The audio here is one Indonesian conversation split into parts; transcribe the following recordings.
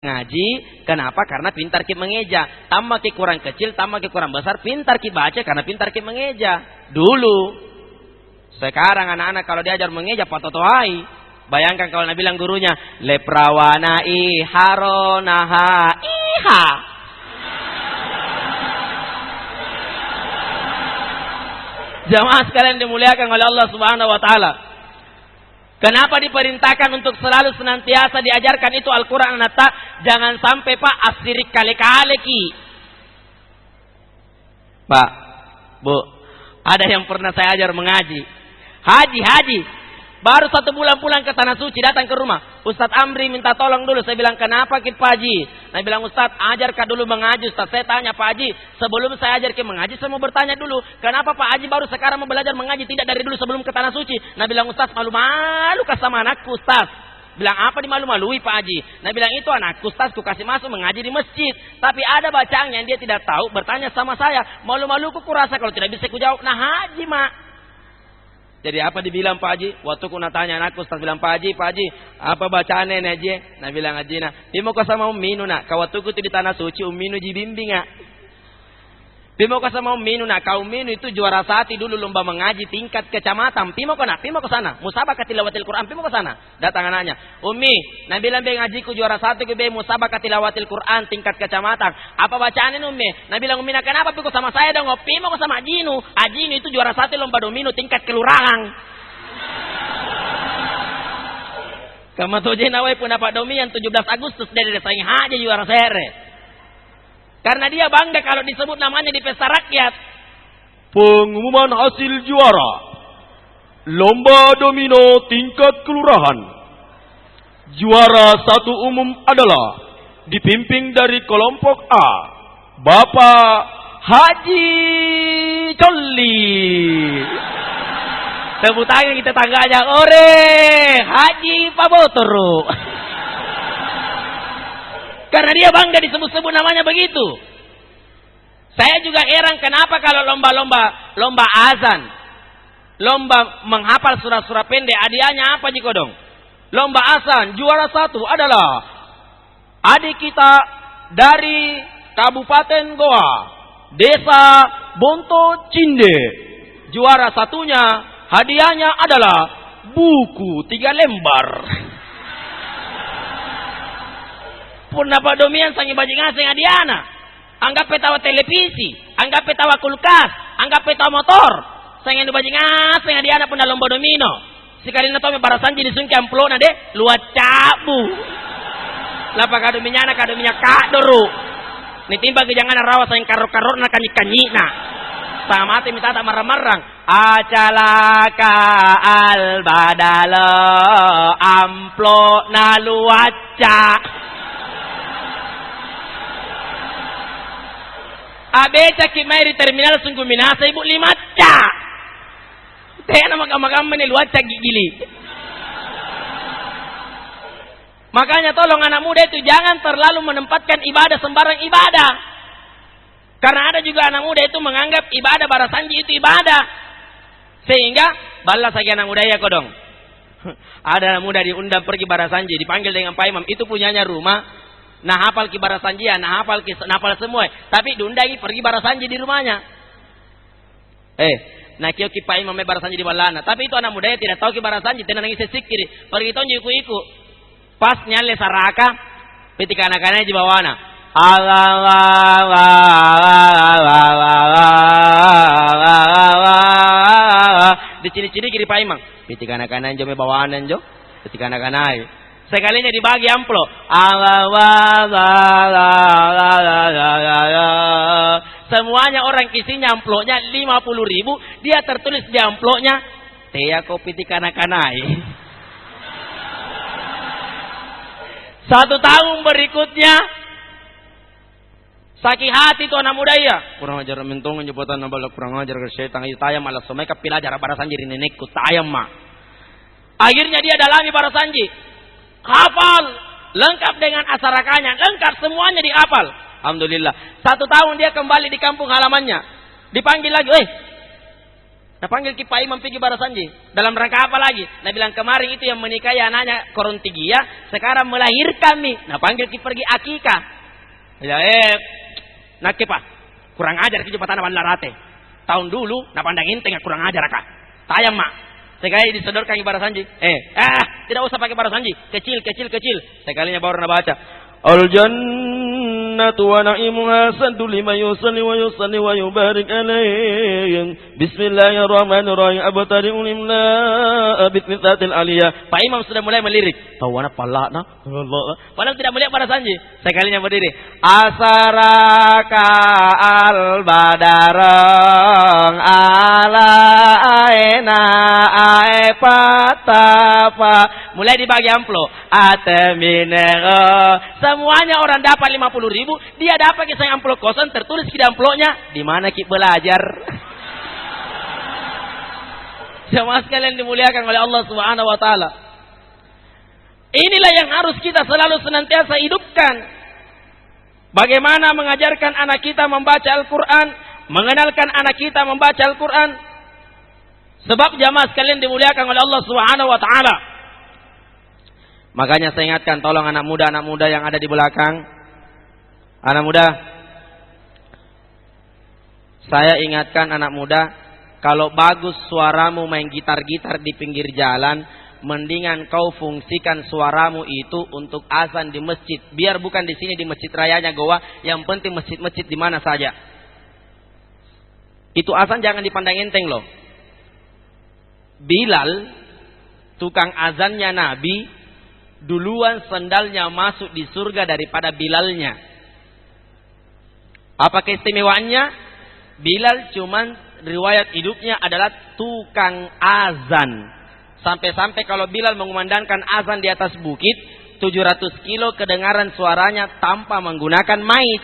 ngaji. Kenapa? Karena pintar ki mengeja. Tambah ki kurang kecil, tambah ki kurang besar, pintar ki baca karena pintar ki mengeja. Dulu. Sekarang anak-anak kalau diajar mengeja patotoai. Bayangkan kalau bilang gurunya leprawana iharonaha iha. Jamaah sekalian dimuliakan oleh Allah Subhanahu wa taala. Kenapa diperintahkan untuk selalu senantiasa diajarkan itu Al-Quran Nata? Jangan sampai Pak asirik kali-kali ki. Pak, Bu, ada yang pernah saya ajar mengaji. Haji. Baru 1 bulan pulang ke Tanah Suci, datang ke rumah. Ustadz Amri minta tolong dulu. Saya bilang, kenapa Ki Pak Haji? Saya bilang, Ustadz, ajarkah dulu mengaji Ustadz. Saya tanya Pak Haji, sebelum saya ajar ke mengaji, saya mau bertanya dulu. Kenapa Pak Haji baru sekarang mau belajar mengaji? Tidak dari dulu sebelum ke Tanah Suci. Nah bilang, Ustadz, malu-malu kah sama anakku Ustadz? Bilang, apa dimalu-malui Pak Haji? Nah bilang, itu anakku Ustadz, ku kasih masuk mengaji di masjid. Tapi ada bacaan yang dia tidak tahu, bertanya sama saya. Malu-malu ku kurasa kalau tidak bisa ku jawab. Nah Haji Mak. Jadi apa dibilang Pak Haji? Waktu ku tanya anakku, Ustaz bilang, Pak Haji, apa bacaan nenek Haji? Nah bilang Haji, bimo ko sama umminu nak, kawatu ku di Tanah Suci umminu jibimbing nak. Bimo ko sama umminu nak, kau umminu itu juara satu dulu lomba mengaji tingkat kecamatan. Pimo ko sana, musabaqah tilawatil Quran, pimo ko sana. Datang anaknya, Ummi, nah bilang be ngajiku juara satu ke be musabaqah tilawatil Quran tingkat kecamatan. Apa bacaan ini Ummi? Nah bilang Ummi, nah kenapa piko sama saya dong? Pimo ko sama Ajinu. Ajinu itu juara satu lomba domino tingkat kelurahan. Kama toje nawai pun dapat domian 17 Agustus dari saing haji juara sere. Karena dia bangga kalau disebut namanya di pesta rakyat. Pengumuman hasil juara lomba domino tingkat kelurahan. Juara 1 umum adalah dipimpin dari kelompok A, Bapak Haji Coli. Tepuk tangan kita tangganya, ore Haji Pabotoro. Karena dia bangga disebut-sebut namanya begitu. Saya juga heran kenapa kalau lomba azan, lomba menghafal surah-surah pendek, hadiahnya apa Jiko dong? Lomba azan juara 1 adalah adik kita dari Kabupaten Goa, Desa Bonto Cinde. Juara satunya hadiahnya adalah buku 3 lembar. Pun dapat domian sangi bajingan sing adiana. Anggap petawa televisi, anggap petawa kulkas, anggap petawa motor. Sangi bajingan sing adiana pun lomba domino. Sikarina to me barasanji disungki amplona de luat cabu. Lapa kadominya kadoru. Nitimba ke jangan rawa sang karor-karor na kanyi-kanyina. Sama mati minta tak marang-marang. Acalaka al badalo amplo na luaca. Abeca kimairi terminal sungguh minasa ibu 5 ca. Tena makam-makam ni luaca gigili. Makanya tolong anak muda itu jangan terlalu menempatkan ibadah sembarang ibadah. Karena ada juga anak muda itu menganggap ibadah barasanji itu ibadah. Sehingga balas lagi anak muda ya kodong. Ada anak muda diundang pergi barasanji, dipanggil dengan Pak Imam, itu punyanya rumah. Nah hafal ki barasanji, nah hafal semua. Tapi diundangi pergi barasanji di rumahnya. Nah kio ki Pak Imam barasanji di balana. Tapi itu anak muda tidak tahu ki barasanji, tidak nangis sikiri. Pergi tonju iku-iku. Pas nyale saraka, ketika anak-anaknya di bawana. Diciri-ciri kiri Pak Imam. Ketika anak-anaknya jome bawanan jo, ketika anak-anak sekalinya dibagi amplop. Semuanya orang isinya amplopnya 50.000. Dia tertulis di amplopnya Tea kopi tikana-kanai. 1 tahun berikutnya sakit hati tuh anak muda ya. Kurang ajar mentongan jabatan nabalak kurang ajar ke syaitan itu tayam malas semai kapilajar barasanji di nenekku tayam mah. Akhirnya dia dalami barasanji. Hafal lengkap dengan asarakanya, lengkap semuanya dihafal. Alhamdulillah. 1 tahun dia kembali di kampung halamannya. Dipanggil lagi, Nah panggil ki Pak Imam pergi Barasanji. Dalam rangka apa lagi? Nah bilang kemarin itu yang menikahi anaknya Korontigia, sekarang melahirkan nih. Nah panggil ki pergi akikah. Ya nak Pak, kurang ajar ki jumpa tanaman larate. Tahun dulu, nah pandang inteng kurang ajar kak. Tayang mak. Sekali disodorkan ki Barasanji. Tidak usah pakai Barasanji. Kecil. Sekalinya baru baca. Al-jannatu wa na'imuha sandu lima yusalli wa yubarik alaih. Bismillahirrahmanirrahim. Abtari'u limla bitnitatil aliyah. Pak Imam sudah mulai melirik. Tawana palana. Padahal tidak melihat Barasanji. Sekalinya berdiri. Asaraka al-badarang ala aina aepatafa. Mulai dibagi amplo. Ateminero. Semuanya orang dapat 50.000, dia dapat kisah amplop kosong, tertulis di amplopnya, di mana kita belajar. Jemaah sekalian dimuliakan oleh Allah Subhanahu wa taala. Inilah yang harus kita selalu senantiasa hidupkan. Bagaimana mengajarkan anak kita membaca Al-Qur'an, mengenalkan anak kita membaca Al-Qur'an. Sebab jemaah sekalian dimuliakan oleh Allah Subhanahu wa taala. Makanya saya ingatkan, tolong anak muda yang ada di belakang. Anak muda, saya ingatkan anak muda, kalau bagus suaramu main gitar-gitar di pinggir jalan, mendingan kau fungsikan suaramu itu untuk azan di masjid. Biar bukan di sini di masjid rayanya Goa, yang penting masjid-masjid di mana saja. Itu azan jangan dipandang enteng loh. Bilal, tukang azannya Nabi, duluan sendalnya masuk di surga daripada Bilalnya. Apa keistimewaannya? Bilal cuman riwayat hidupnya adalah tukang azan. Sampai-sampai kalau Bilal mengumandangkan azan di atas bukit, 700 kilo kedengaran suaranya tanpa menggunakan mic.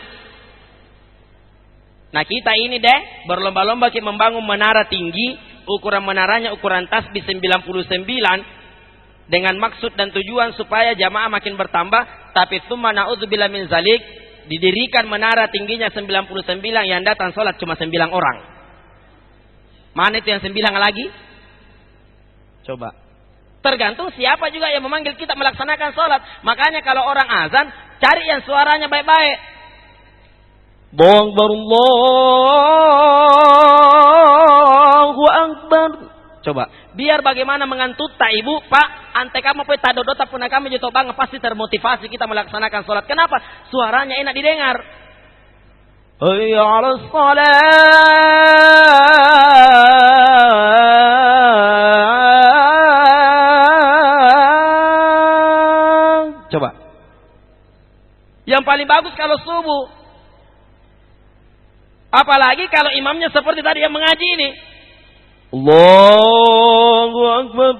Nah kita ini deh berlomba-lomba kita membangun menara tinggi, ukuran menaranya ukuran tasbih 99, dengan maksud dan tujuan supaya jamaah makin bertambah. Tapi tsumma na'udzubillah min zalik, didirikan menara tingginya 99, yang datang sholat cuma 9 orang. Mana itu yang 9 lagi? Coba. Tergantung siapa juga yang memanggil kita melaksanakan sholat. Makanya kalau orang azan, cari yang suaranya baik-baik. Allahu Akbar. Coba. Biar bagaimana mengantut tak ibu, Pak, ante kamu pun tak dodota pun kami juto bang, pasti termotivasi kita melaksanakan sholat. Kenapa? Suaranya enak didengar. Hayya 'alas shalah. Coba. Yang paling bagus kalau subuh. Apalagi kalau imamnya seperti tadi yang mengaji ini. Allahu Akbar.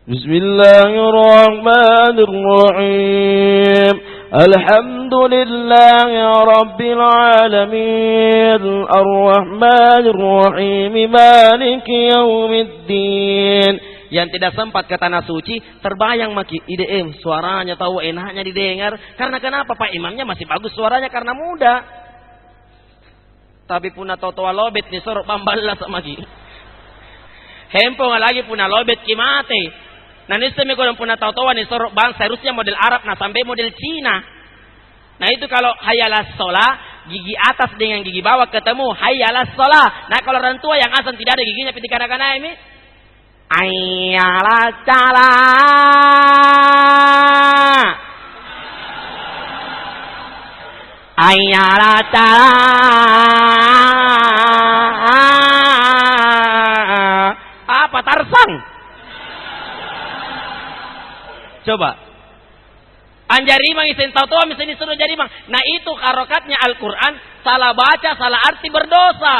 Bismillahirrahmanirrahim. Alhamdulillahi Rabbil Alamin. Ar-Rahmanirrahim. Maliki Yawmiddin. Yang tidak sempat ke tanah suci, terbayang maki IDM, suaranya tahu enaknya didengar. Karena kenapa? Pak imamnya masih bagus suaranya karena muda. Tapi puna totoa lobet ni sorok pambala sama ki. Hempo lagi puna lobet ki mate. Nah nisemi ko puna totoa ni sorok bang seharusnya model Arab nah sampai model Cina. Nah itu kalau hayalas sholah, gigi atas dengan gigi bawah ketemu hayalas sholah. Nah kalau orang tua yang azan tidak ada giginya piti kana-kana ini. Hayalas sholah. Ayyala apa Tarzan? Coba. Anjarimang isen tau-tau misalnya disuruh jarimang. Nah itu harokatnya Al-Quran, salah baca, salah arti berdosa.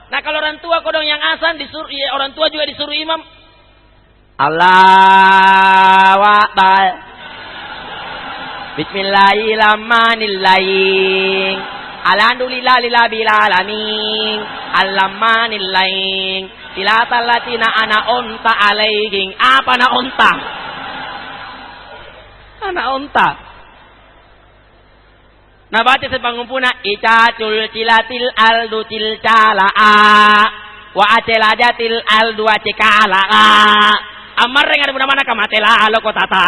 Nah kalau orang tua kodong yang azan disuruh, ya, orang tua juga disuruh imam. Allahu Akbar. Bismillahirrahmanirrahim. Alhamdulillahirabbil alamin. Alrahmanirrahim. Silatal latina ana unta alaihim. Apa na unta? Ana unta. Nah baca sepangumpuna icacul cilatil aldu cilcalaa. wa acelajatil al dua cekala. Amar dengan mana kamatela lo kotata.